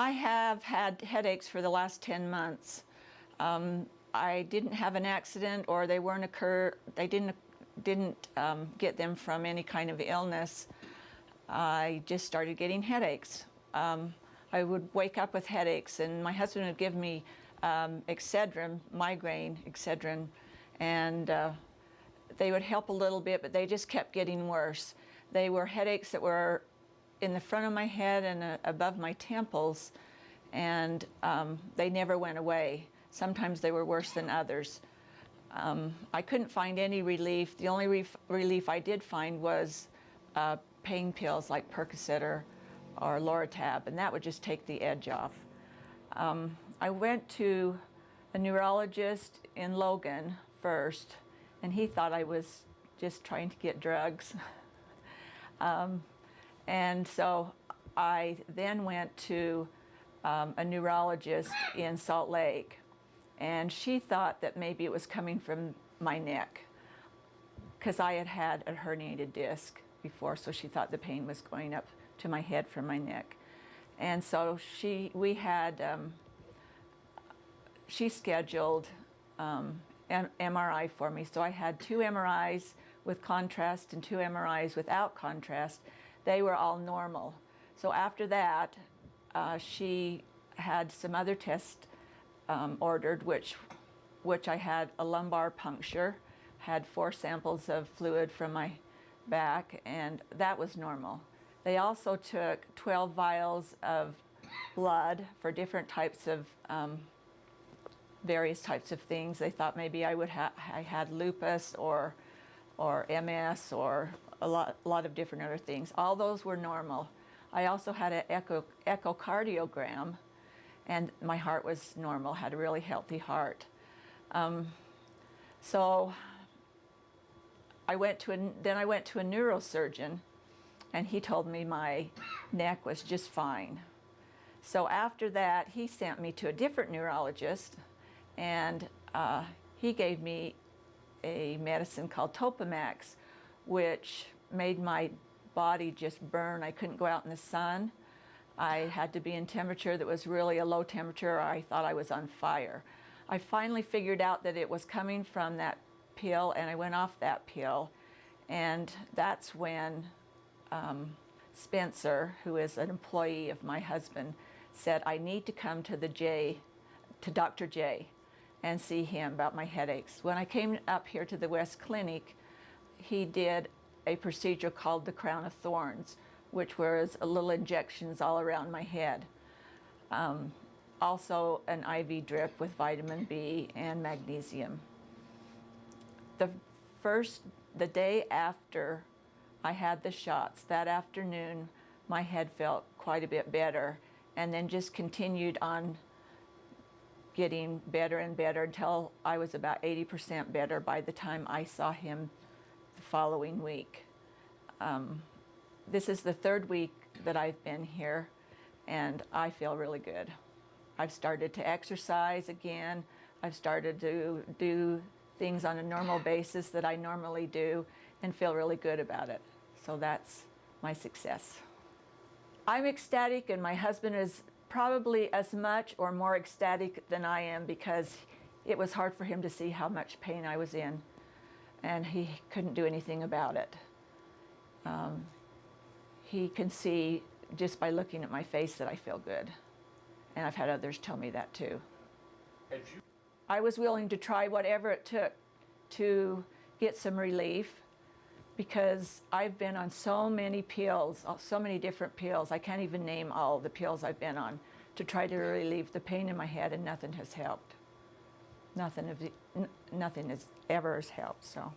I have had headaches for the last 10 months. I didn't have an accident, or they didn't get them from any kind of illness. I just started getting headaches. I would wake up with headaches, and my husband would give me Excedrin, migraine Excedrin, and they would help a little bit, but they just kept getting worse. They were headaches that were in the front of my head and above my temples, and they never went away. Sometimes they were worse than others. I couldn't find any relief. The only relief I did find was pain pills like Percocet or Loratab, and that would just take the edge off. I went to a neurologist in Logan first, and he thought I was just trying to get drugs. And so I then went to a neurologist in Salt Lake, and she thought that maybe it was coming from my neck, because I had had a herniated disc before, so she thought the pain was going up to my head from my neck. And so she scheduled an MRI for me. So I had 2 MRIs with contrast and 2 MRIs without contrast. They were all normal. So after that, she had some other tests ordered, which I had a lumbar puncture, had 4 samples of fluid from my back, and that was normal. They also took 12 vials of blood for different types of various types of things. They thought maybe I had lupus or MS or a lot of different other things. All those were normal. I also had an echocardiogram, and my heart was normal, had a really healthy heart. So I went to a neurosurgeon, and he told me my neck was just fine. So after that, he sent me to a different neurologist, and he gave me a medicine called Topamax, which made my body just burn. I couldn't go out in the sun. I had to be in temperature that was really a low temperature, or I thought I was on fire. I finally figured out that it was coming from that pill, and I went off that pill. And that's when Spencer, who is an employee of my husband, said I need to come to Dr. J and see him about my headaches. When I came up here to the West Clinic, he did a procedure called the Crown of Thorns, which was little injections all around my head. Also an IV drip with vitamin B and magnesium. The day after I had the shots, that afternoon, my head felt quite a bit better, and then just continued on getting better and better until I was about 80% better by the time I saw him the following week. This is the 3rd week that I've been here, and I feel really good. I've started to exercise again. I've started to do things on a normal basis that I normally do and feel really good about it. So that's my success. I'm ecstatic, and my husband is probably as much or more ecstatic than I am, because it was hard for him to see how much pain I was in, and he couldn't do anything about it. He can see just by looking at my face that I feel good, and I've had others tell me that too. I was willing to try whatever it took to get some relief, because I've been on so many pills, so many different pills. I can't even name all the pills I've been on to try to relieve the pain in my head, and nothing has helped. Nothing has ever helped, so.